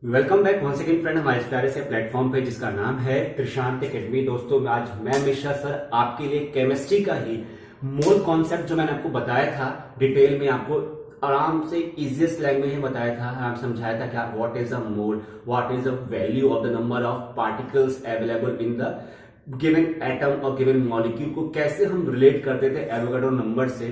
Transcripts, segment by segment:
Welcome back one second friend हमारे इस प्यारे से प्लेटफॉर्म पे जिसका नाम है त्रिशांत एकेडमी। दोस्तों आज मैं मिश्रा सर आपके लिए केमिस्ट्री का ही मोल कॉन्सेप्ट जो मैंने आपको बताया था डिटेल में, आपको आराम से इजीएस्ट लैंग्वेज में बताया था, हम समझाया था कि what is a mole, what is the value of the number of particles available in the given atom और गिवन मॉलिक्यूल को कैसे हम रिलेट करते थे एवोगाड्रो नंबर से।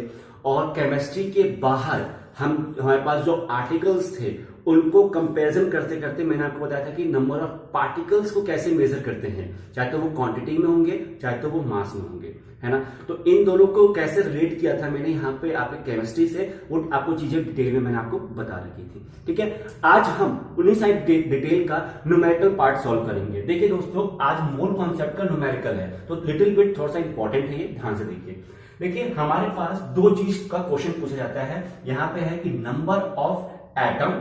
और केमिस्ट्री के बाहर हमारे पास जो आर्टिकल्स थे उनको कंपैरिजन करते करते मैंने आपको बताया था कि नंबर ऑफ पार्टिकल्स को कैसे मेजर करते हैं, चाहे तो वो क्वांटिटी में होंगे चाहे तो वो मास में होंगे, है ना। तो इन दोनों को कैसे रिलेट किया था मैंने यहाँ पे आपके केमिस्ट्री से, वो आपको चीजें डिटेल में मैंने आपको बता रखी थी। ठीक है, आज हम उन्हीं साइड डिटेल का न्यूमेरिकल पार्ट सॉल्व करेंगे। देखिए दोस्तों, आज मोल कॉन्सेप्ट का न्यूमेरिकल है तो लिटिल बिट थोड़ा सा इंपॉर्टेंट है, ये ध्यान से देखिए। देखिए हमारे पास दो चीज का क्वेश्चन पूछा जाता है, यहाँ पे है कि नंबर ऑफ एटम,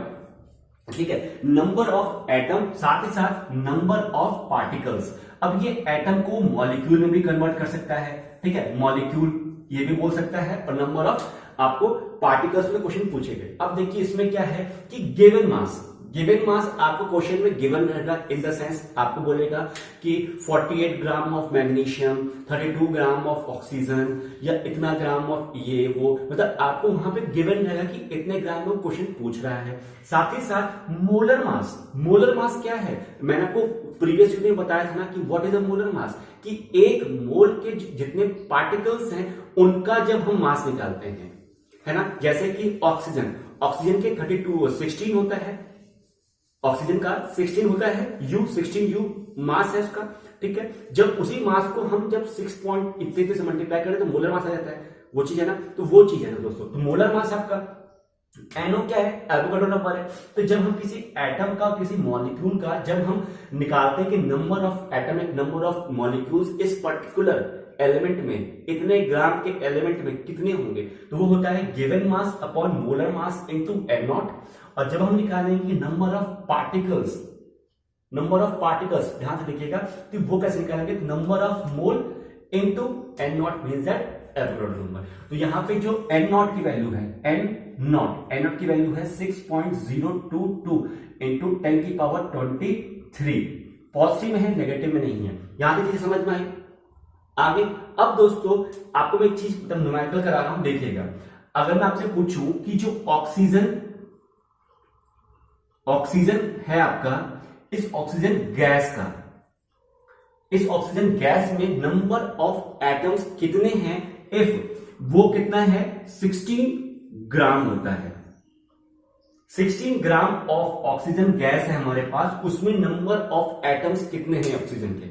ठीक है, नंबर ऑफ एटम, साथ ही साथ नंबर ऑफ पार्टिकल्स। अब ये एटम को मॉलिक्यूल में भी कन्वर्ट कर सकता है, ठीक है, मॉलिक्यूल ये भी बोल सकता है, और नंबर ऑफ आपको पार्टिकल्स में क्वेश्चन पूछेंगे। अब देखिए इसमें क्या है कि गिवन मास, गिवन मास आपको क्वेश्चन में गिवन रहेगा, इन द सेंस आपको बोलेगा कि 48 gram of magnesium, 32 gram of oxygen, या इतना ग्राम ऑफ ये वो, मतलब आपको वहां पे गिवन रहेगा कि इतने ग्राम में क्वेश्चन पूछ रहा है। साथ ही साथ मोलर मास, मोलर मास क्या है, मैंने आपको प्रीवियस वीडियो में बताया था ना कि what is a molar mass, कि एक मोल के जितने पार्टिकल्स हैं उनका जब हम मास निकालते हैं, है ना। जैसे कि ऑक्सीजन, ऑक्सीजन के 16 होता है, ऑक्सीजन का 16 होता है, U16 मास है उसका, ठीक है। जब उसी मास को हम जब 6 पॉइंट इतने से मल्टीप्लाई करें तो मोलर मास आ जाता है, वो चीज है ना। तो वो चीज है ना दोस्तों, तो मोलर मास आपका एनओ क्या है, एवोगाड्रो नंबर है। तो जब हम किसी एटम का, किसी मॉलिक्यूल का जब हम निकालते हैं कि number of atomic number of molecules इस पर्टिकुलर एलिमेंट में, इतने ग्राम के एलिमेंट में कितने होंगे, तो वो होता है given mass upon molar mass into N naught. और जब हम निकालेंगे number of particles, number of particles ध्यान से देखिएगा, तो वो कैसे निकालेंगे, number of mole into N naught means that Avogadro number. तो यहां पे जो एन नॉट की वैल्यू है, एन नॉट की वैल्यू है 6.022 इंटू 10 की पावर 23, पॉजिटिव में है, नेगेटिव में नहीं है। यहां तक चीज समझ में आई आगे। अब दोस्तों आपको मैं एक चीज न्यूमेरिकल करा रहा हूं, देखिएगा। अगर मैं आपसे पूछूं कि जो ऑक्सीजन है आपका, इस ऑक्सीजन गैस का, इस ऑक्सीजन गैस में नंबर ऑफ एटम्स कितने हैं, इफ वो कितना है 16 ग्राम होता है, 16 ग्राम ऑफ ऑक्सीजन गैस है हमारे पास, उसमें नंबर ऑफ एटम्स कितने हैं ऑक्सीजन के।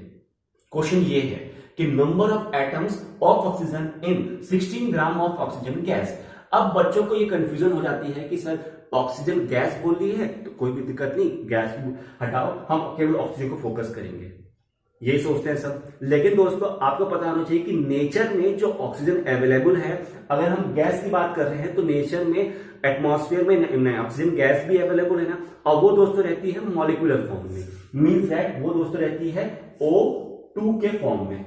क्वेश्चन ये है कि number of atoms of oxygen in 16 gram of oxygen gas. अब बच्चों को ये कंफ्यूजन हो जाती है कि सर ऑक्सीजन गैस बोल रही है तो कोई भी दिक्कत नहीं, गैस हटाओ, हम केवल ऑक्सीजन को फोकस करेंगे, यही सोचते हैं सब। लेकिन दोस्तों आपको पता होना चाहिए कि नेचर में जो ऑक्सीजन अवेलेबल है, अगर हम गैस की बात कर रहे हैं तो नेचर में एटमॉस्फेयर में ऑक्सीजन गैस भी अवेलेबल है ना, और वो दोस्तों रहती है मॉलिक्यूलर फॉर्म में, मींस दैट वो दोस्तों रहती है O2 के फॉर्म में,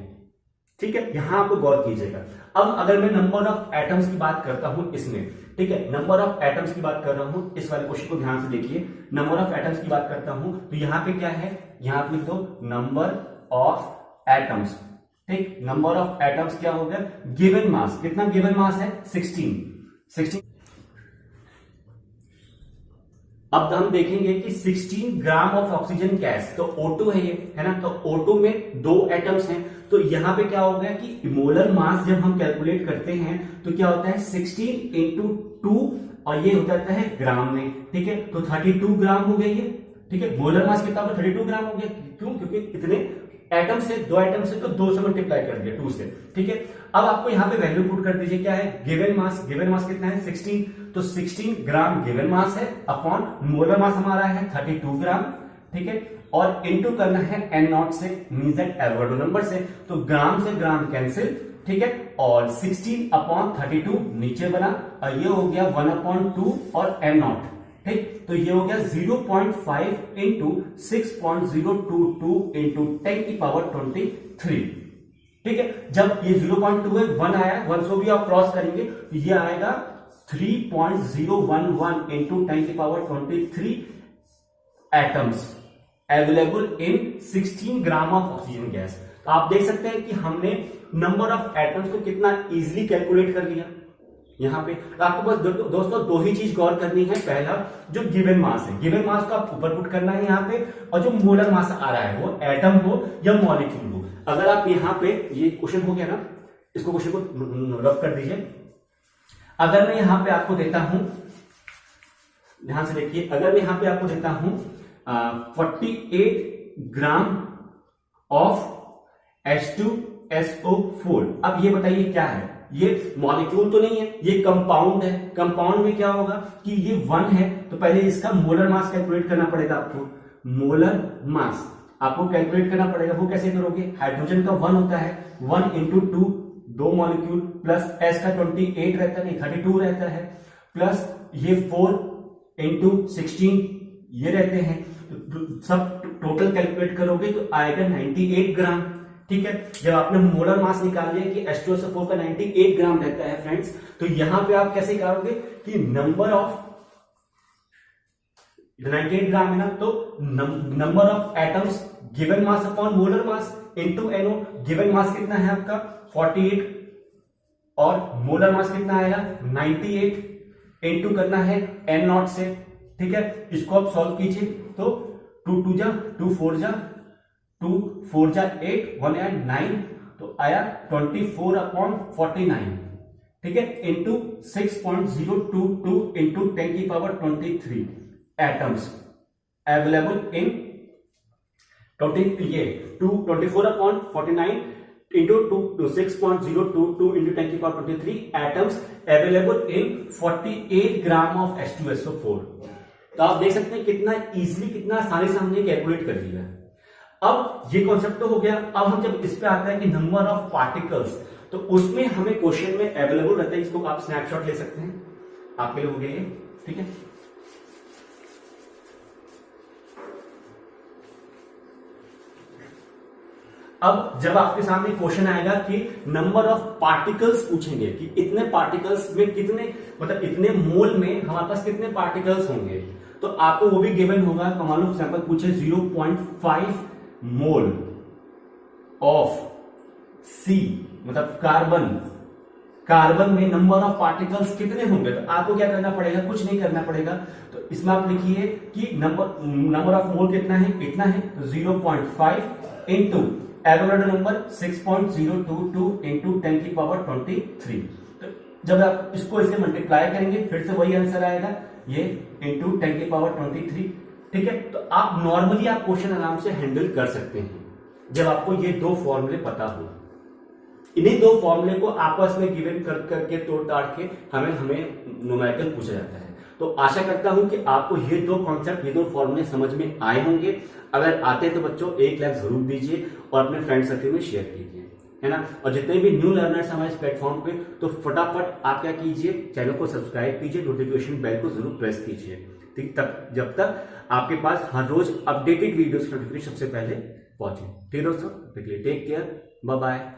ठीक है। यहां आपको गौर कीजिएगा। अब अगर मैं नंबर ऑफ एटम्स की बात करता हूं इसमें, ठीक है, नंबर ऑफ एटम्स की बात कर रहा हूं, इस वाले क्वेश्चन को ध्यान से देखिए, नंबर ऑफ एटम्स की बात करता हूं तो यहां पे क्या है, यहां पे लिख दो नंबर ऑफ एटम्स, ठीक। नंबर ऑफ एटम्स क्या हो गया, गिवन मास, कितना गिवन मास है 16। अब हम देखेंगे कि 16 ग्राम ऑफ ऑक्सीजन गैस, तो O2 है ये, है ना। तो O2 में 2 एटम्स हैं, तो यहां पे क्या हो गया कि मोलर मास जब हम कैलकुलेट करते हैं तो क्या होता है 16 इंटू 2, और ये हो जाता है ग्राम में, ठीक है। तो 32 ग्राम हो गया ये, ठीक है। मोलर मास कितना होगा, 32 ग्राम हो गया, क्यों, क्योंकि इतने एटम से, 2 एटम से तो 2 से मल्टीप्लाई कर दिया 2 से, ठीक है। अब आपको यहां पे वैल्यू पुट कर दीजिए, क्या है गिवन मास, गिवन मास कितना है 16, तो 16 ग्राम गिवन मास है अपॉन मोलर मास हमारा है 32 ग्राम, ठीक है। और इनटू करना है एन नॉट से, मींस दैट एवोगाड्रो नंबर से, तो ग्राम से ग्राम कैंसिल, ठीक है। और 16 अपॉन 32 नीचे बना, और ये हो गया 1/2 और एन नॉट, ठीक। तो ये हो गया 0.5 इंटू 6.022 इंटू 10 की पावर 23, ठीक है। जब ये 0.2 है, 1 आया, 1 से भी आप क्रॉस करेंगे तो ये आएगा 3.011 इंटू 10 की power 23 atoms available in 16 gram of oxygen gas. तो आप देख सकते हैं कि हमने नंबर ऑफ एटम्स को कितना इजीली कैलकुलेट कर लिया यहां पे। तो आपको बस दोस्तों दो ही चीज गौर करनी है। पहला जो गिवन मास है, गिवन मास को आप ऊपर पुट करना है यहां पे, और जो मोलर मास आ रहा है वो एटम हो या मॉलिक्यूल हो। अगर आप यहां पे, ये क्वेश्चन हो गया ना, इसको क्वेश्चन को रब कर दीजिए। अगर मैं यहां पे आपको देता हूं, ध्यान से देखिए, अगर मैं यहां पे आपको देता हूं 48 ग्राम ऑफ H2SO4, अब ये बताइए क्या है? ये मॉलिक्यूल तो नहीं है, ये कंपाउंड है। कंपाउंड में क्या होगा कि ये 1 है, तो पहले इसका मोलर मास कैलकुलेट करना पड़ेगा आपको। मोलर मास आपको कैलकुलेट करना पड़ेगा। वो कैसे करोगे? हाइड्रोजन का 1 होता है, 1 इंटू 2, 2 मॉलिक्यूल, प्लस S का 28 रहता है, 32 रहता है, प्लस ये 4 इंटू 16 ये रहते हैं। तो सब टोटल कैलकुलेट करोगे तो आएगा 98 ग्राम। ठीक है, जब आपने मोलर मास निकाल लिया कि H2SO4 का 98 ग्राम रहता है फ्रेंड्स, तो यहां पे आप कैसे करोगे कि नंबर ऑफ 98 ग्राम है ना, तो number of atoms given mass upon molar mass into NO। Given mass कितना है आपका 48 और मोलर मास कितना आएगा 98, इनटू करना है N0 से। ठीक है, इसको आप सॉल्व कीजिए तो 2 2 जा 2 4 जा 2 4 जा 8, 1 8 9, तो आया 24/49। ठीक है, into 6.022 into 10⁻23 atoms available in 24/49 into 6.022 into 10⁻23 atoms available in 48 gram of H2SO4। तो आप देख सकते हैं कितना इजीली, कितना आसानी से हमने कैलकुलेट कर लिया। अब ये कॉन्सेप्ट तो हो गया। अब हम जब इस पे आता है कि नंबर ऑफ पार्टिकल्स, तो उसमें हमें क्वेश्चन में अवेलेबल रहता है, इसको आप स्नैपशॉट ले सकते हैं, आपके लिए हो गया ये। ठीक है, अब जब आपके सामने क्वेश्चन आएगा कि नंबर ऑफ पार्टिकल्स पूछेंगे कि इतने पार्टिकल्स में कितने, मतलब इतने मोल में हमारे पास कितने पार्टिकल्स होंगे, तो आपको वो भी गिवन होगा। मान लो एग्जांपल पूछे 0.5 मोल ऑफ C, मतलब कार्बन में नंबर ऑफ पार्टिकल्स कितने होंगे, तो आपको क्या करना पड़ेगा? कुछ नहीं करना पड़ेगा। तो इसमें आप लिखिए कि नंबर ऑफ मोल कितना है, इतना है, तो 0.5 इंटू एवोगाड्रो नंबर 6.022 इंटू 10⁻23। तो जब आप इसको इसे मल्टीप्लाई करेंगे फिर से वही आंसर आएगा, ये इंटू 10⁻23। ठीक है, तो आप नॉर्मली आप क्वेश्चन आराम से हैंडल कर सकते हैं जब आपको ये दो फॉर्मूले पता हो। इन्हीं दो फॉर्मूले को आपस में गिवन करके तोड़ ताड़ के हमें न्यूमेरिकल पूछा जाता है। तो आशा करता हूं कि आपको ये दो कॉन्सेप्ट, ये दो फॉर्मूले समझ में आए होंगे। अगर आते तो बच्चों 1 लाइक जरूर दीजिए और अपने फ्रेंड सर्कल में शेयर कीजिए, है ना। और जितने भी न्यू लर्नर्स हमारे इस प्लेटफॉर्म पे, तो फटाफट आप क्या कीजिए, चैनल को सब्सक्राइब कीजिए, नोटिफिकेशन बेल को जरूर प्रेस कीजिए, ठीक, तब जब तक आपके पास हर रोज अपडेटेड वीडियोस की नोटिफिकेशन सबसे पहले पहुंचे। ठीक दोस्तों, टेक केयर, बाय बाय।